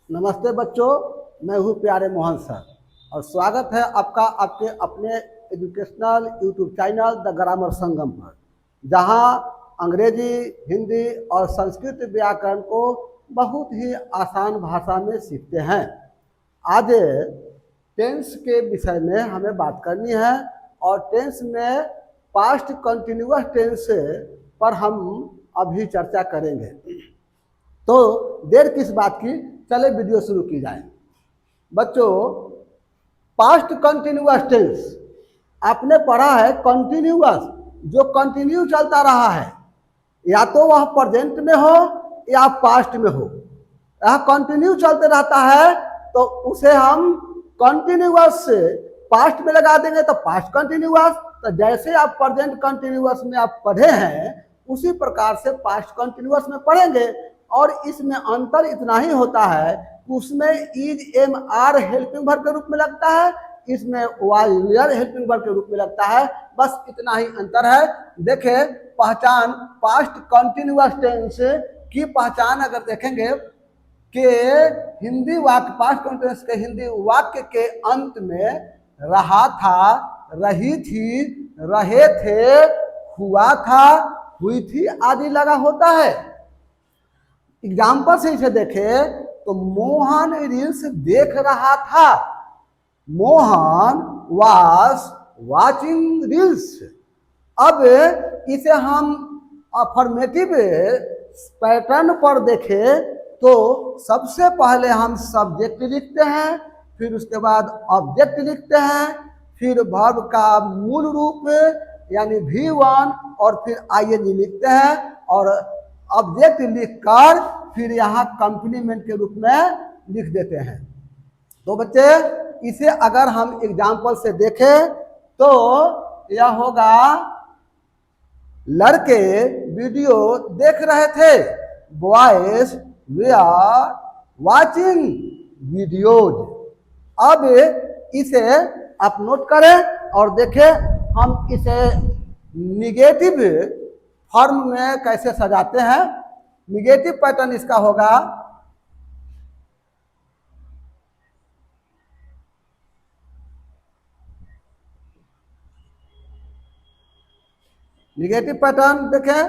नमस्ते बच्चों, मैं हूँ प्यारे मोहन सर और स्वागत है आपका आपके अपने educational YouTube channel the grammar Sangam पर, जहाँ अंग्रेजी, हिंदी और संस्कृत व्याकरण को बहुत ही आसान भाषा में सीखते हैं। आज टेंस के विषय में हमें बात करनी है और टेंस में पास्ट कंटिन्यूअस टेंस पर हम अभी चर्चा करेंगे। तो देर किस बात की, चले वीडियो शुरू की जाए। बच्चों, पास्ट कंटिन्यूअस टेंस आपने पढ़ा है कंटिन्यूअस, जो कंटिन्यू चलता रहा है, या तो वह प्रेजेंट में हो या पास्ट में हो। यह कंटिन्यू चलते रहता है तो उसे हम कंटिन्यूअस से पास्ट में लगा देंगे तो पास्ट कंटिन्यूअस। तो जैसे आप प्रेजेंट कंटिन्यूअस में आप पढ़े हैं उसी प्रकार से पास्ट कंटिन्यूअस में पढ़ेंगे। और इसमें अंतर इतना ही होता है कि उसमें is am are helping verb के रूप में लगता है, इसमें वाज वेयर हेल्पिंग वर्ब के रूप में लगता है। बस इतना ही अंतर है। देखें, पहचान पास्ट कंटिन्यूअस टेंस की पहचान अगर देखेंगे कि हिंदी वाक्य, पास्ट कंटिन्यूअस के हिंदी वाक्य के अंत में रहा था, रही थी, रहे थे, हुआ था, हुई थी आदि लगा होता है। एग्जाम्पल से इसे देखें तो मोहन रील्स देख रहा था, मोहन वाज वाचिंग रील्स। अब इसे हम अफर्मेटिव पैटर्न पर देखें तो सबसे पहले हम सब्जेक्ट लिखते हैं, फिर उसके बाद ऑब्जेक्ट लिखते हैं, फिर वर्ब का मूल रूप यानी V1 और फिर ING लिखते हैं और ऑब्जेक्ट लिखकर फिर यहाँ कंप्लीमेंट के रूप में लिख देते हैं। तो बच्चे, इसे अगर हम एग्जाम्पल से देखें तो यह होगा, लड़के वीडियो देख रहे थे, बॉयज वे आर वाचिंग वीडियोज। अब इसे आप नोट करें और देखें हम इसे निगेटिव फॉर्म में कैसे सजाते हैं। निगेटिव पैटर्न इसका होगा, निगेटिव पैटर्न देखें,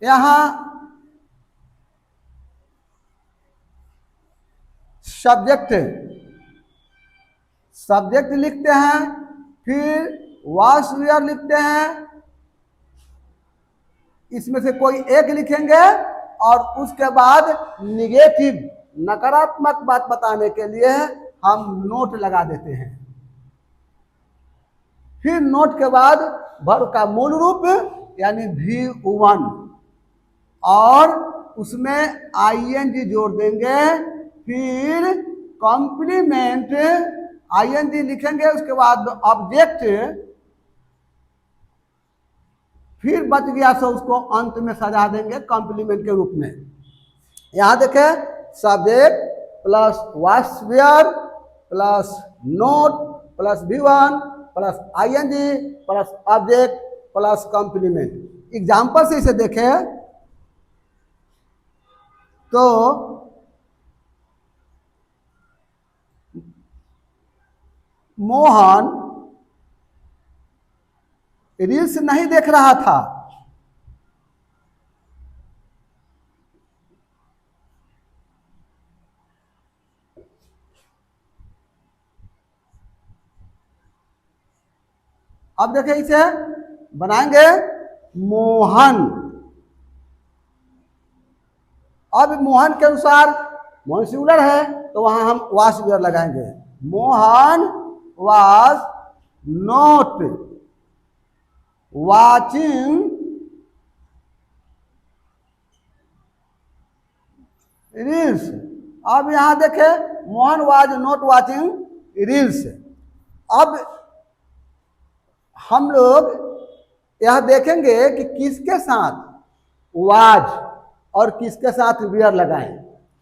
यहां सब्जेक्ट लिखते हैं, फिर वाज वेयर लिखते हैं, इसमें से कोई एक लिखेंगे और उसके बाद निगेटिव नकारात्मक बात बताने के लिए हम नोट लगा देते हैं। फिर नोट के बाद वर्ब का मूल रूप यानी V1 और उसमें ING जोड़ देंगे, फिर कॉम्प्लीमेंट ING लिखेंगे, उसके बाद ऑब्जेक्ट, फिर बच गया सो उसको अंत में सजा देंगे कॉम्प्लीमेंट के रूप में। यहां देखें, subject plus was were plus not plus V1 plus ING plus object plus complement. Example से इसे देखें तो मोहन रील्स नहीं देख रहा था, अब देखिए इसे बनाएंगे मोहन। अब मोहन के अनुसार मोहन सिंगुलर है तो वहां हम वाज वेयर लगाएंगे। Mohan was not watching reels. अब यहां देखें, Mohan was not watching reels. अब हम लोग यह देखेंगे कि किसके साथ वाज और किसके साथ वेयर लगाएं,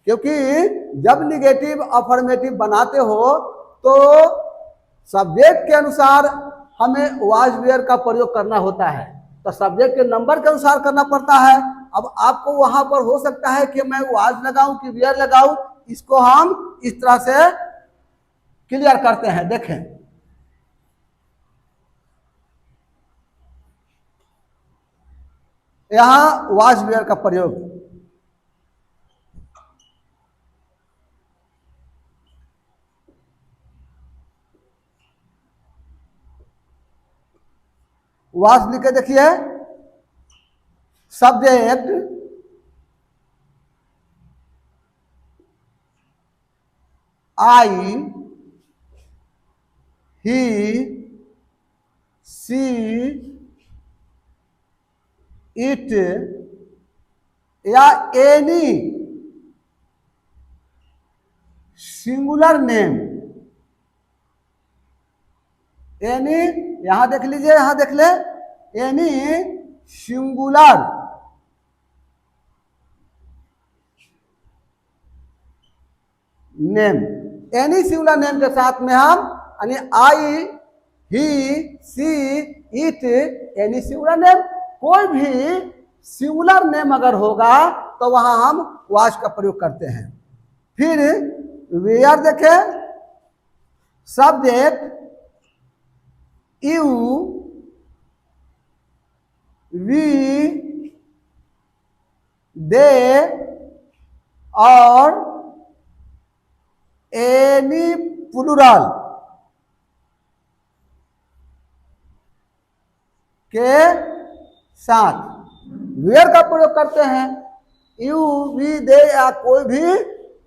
क्योंकि जब निगेटिव अफर्मेटिव बनाते हो तो सब्जेक्ट के अनुसार हमें वाज वेयर का प्रयोग करना होता है। तो सब्जेक्ट के नंबर के अनुसार करना पड़ता है। अब आपको वहां पर हो सकता है कि मैं वाज लगाऊं कि वेयर लगाऊं, इसको हम इस तरह से क्लियर करते हैं। देखें, यहां वाज वेयर का प्रयोग, वाज लिख के देखिए, subject I, he, she, it या एनी सिंगुलर नेम, एनी, यहां देख लीजिए, यहां देख ले, any singular name, any singular name के साथ में हम यानी I, he, she, it, any singular name, कोई भी सिंगुलर नेम अगर होगा तो वहां हम वाज का प्रयोग करते हैं। फिर वेयर देखे, सब्जेक्ट यू, वी, दे और एनी प्लूरल के साथ वेयर का प्रयोग करते हैं। यू, वी, दे या कोई भी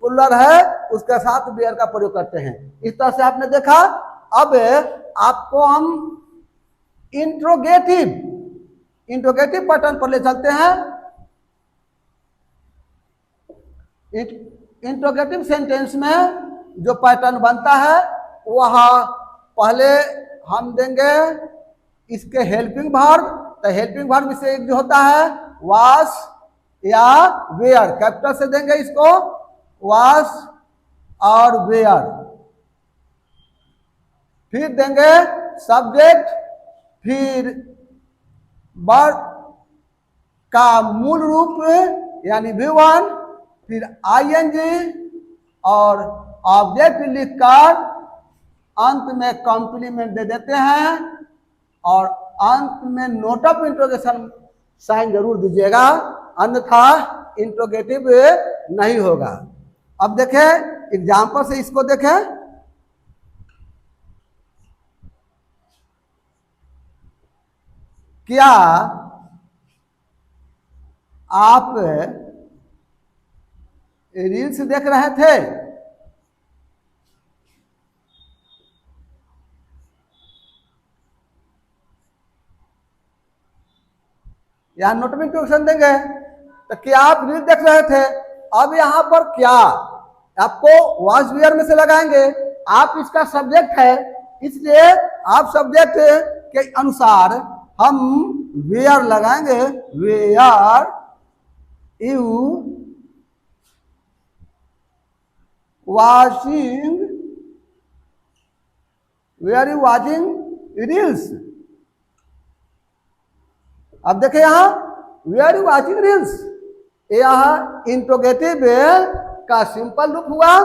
प्लूरल है उसके साथ वेयर का प्रयोग करते हैं। इस तरह से आपने देखा। अब आपको हम इंट्रोगेटिव पैटर्न पर ले चलते हैं। इंट्रोगेटिव सेंटेंस में जो पैटर्न बनता है वह पहले हम देंगे इसके हेल्पिंग वर्ब। तो हेल्पिंग वर्ब से एक जो होता है वास या वेयर, कैपिटल से देंगे इसको, वास और वेयर। फिर देंगे सब्जेक्ट, फिर वर्ब का मूल रूप यानी V1, फिर आईएनजी और ऑब्जेक्ट लिखकर अंत में कॉम्प्लीमेंट दे देते हैं और अंत में नोट ऑफ इंट्रोगेशन साइन जरूर दीजिएगा, अन्यथा इंट्रोगेटिव नहीं होगा। अब देखें एग्जाम्पल से, इसको देखें। क्या आप रील्स देख रहे थे? यहां नोट में क्वेश्चन देंगे तो क्या आप रील देख रहे थे। अब यहां पर क्या आपको वाज वेयर में से लगाएंगे, आप इसका सब्जेक्ट है इसलिए आप सब्जेक्ट के अनुसार हम वेयर लगाएंगे। Were you watching, were you watching reels. अब देखें यहां वेयर यू वाचिंग रील्स, यह इंट्रोगेटिव का सिंपल रूप हुआ।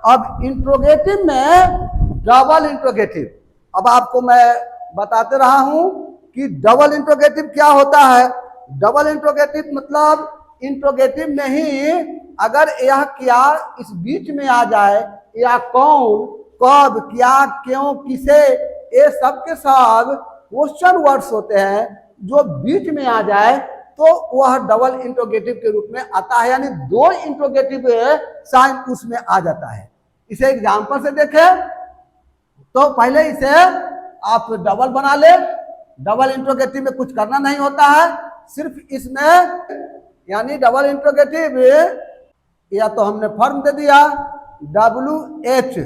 अब इंट्रोगेटिव में डबल इंट्रोगेटिव, अब आपको मैं बताते रहा हूं कि डबल इंट्रोगेटिव क्या होता है। डबल इंट्रोगेटिव मतलब इंट्रोगेटिव में ही अगर यह क्या इस बीच में आ जाए, या कौन, कब, क्या, क्यों, किसे, ये सब के सब क्वेश्चन वर्ड्स होते हैं, जो बीच में आ जाए तो वह डबल इंट्रोगेटिव के रूप में आता है, यानी दो इंट्रोगेटिव साइन उसमें आ जाता है। इसे एग्जांपल से देखें तो पहले इसे आप डबल बना ले। डबल इंट्रोगेटिव में कुछ करना नहीं होता है, सिर्फ इसमें यानी डबल इंट्रोगेटिव या तो हमने फॉर्म दे दिया WH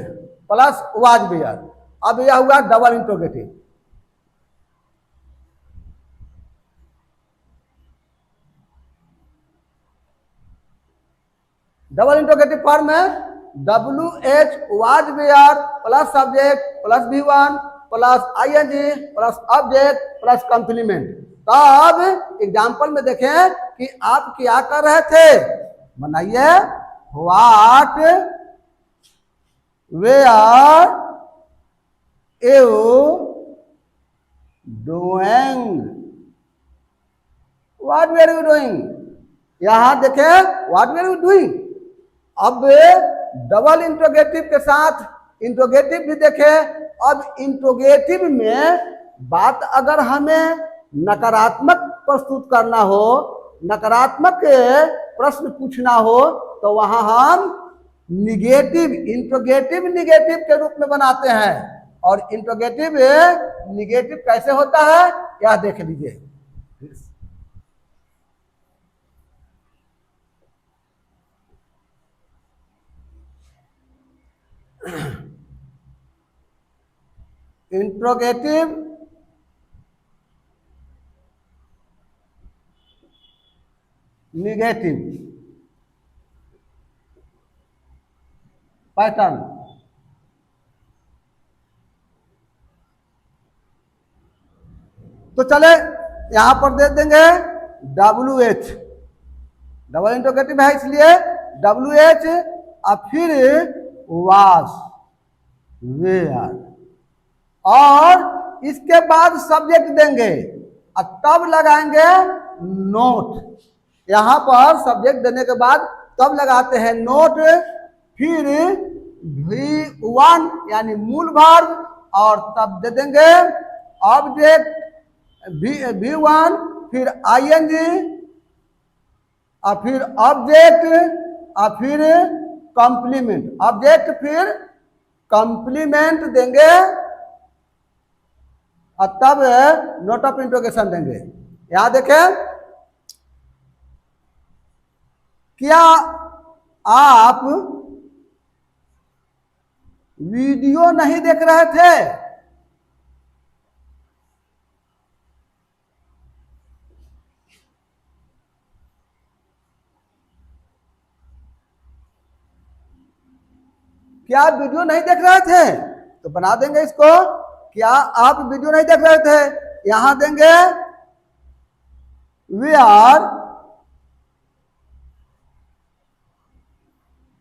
प्लस वाज वेयर, अब यह हुआ double interrogative. Double interrogative form में WH was were plus subject plus V1 plus ING plus object plus complement. तब एग्जाम्पल में देखें कि आप क्या कर रहे थे, बनाइए। What were you doing, what were you doing. यहां देखें व्हाट वेयर यू डूइंग। अब डबल इंट्रोगेटिव के साथ इंट्रोगेटिव भी देखें। अब इंट्रोगेटिव में बात अगर हमें नकारात्मक प्रस्तुत करना हो, नकारात्मक प्रश्न पूछना हो, तो वहां हम निगेटिव, इंट्रोगेटिव निगेटिव के रूप में बनाते हैं। और इंट्रोगेटिव निगेटिव कैसे होता है यह देख लीजिए। Interrogative negative pattern. तो चले यहां पर दे देंगे WH, डबल इंट्रोगेटिव है इसलिए WH, और फिर वास वेयर, और इसके बाद सब्जेक्ट देंगे और तब लगाएंगे नोट। यहां पर सब्जेक्ट देने के बाद तब लगाते हैं नोट, फिर V1 यानी मूल वर्ब, और तब दे देंगे ऑब्जेक्ट V1, फिर ING, और फिर ऑब्जेक्ट, और फिर कॉम्प्लीमेंट, ऑब्जेक्ट फिर कॉम्प्लीमेंट देंगे, और तब नोट ऑफ इंट्रोगेशन देंगे। यहां देखें, क्या आप वीडियो नहीं देख रहे थे? क्या आप वीडियो नहीं देख रहे थे? तो बना देंगे इसको, क्या आप वीडियो नहीं देख रहे थे। यहां देंगे we are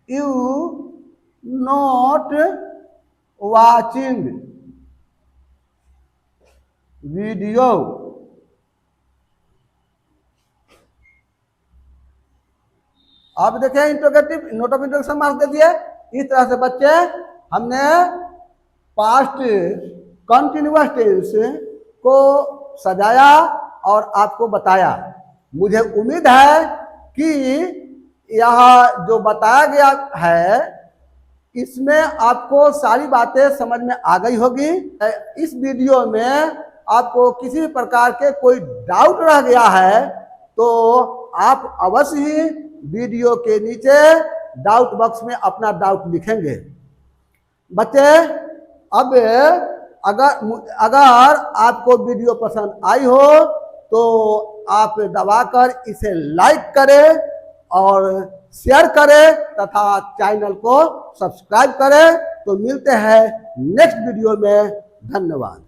you not watching video. आप देखें interrogative, note of interrogation marks दे दिए। इस तरह से बच्चे हमने पास्ट कंटिन्यूअस टेंस को सजाया और आपको बताया। मुझे उम्मीद है कि यह जो बताया गया है इसमें आपको सारी बातें समझ में आ गई होगी। इस वीडियो में आपको किसी भी प्रकार के कोई डाउट रह गया है तो आप अवश्य ही वीडियो के नीचे डाउट बॉक्स में अपना डाउट लिखेंगे। बच्चे अब अगर आपको वीडियो पसंद आई हो तो आप दबाकर इसे लाइक करें और शेयर करें तथा चैनल को सब्सक्राइब करें। तो मिलते हैं नेक्स्ट वीडियो में। धन्यवाद।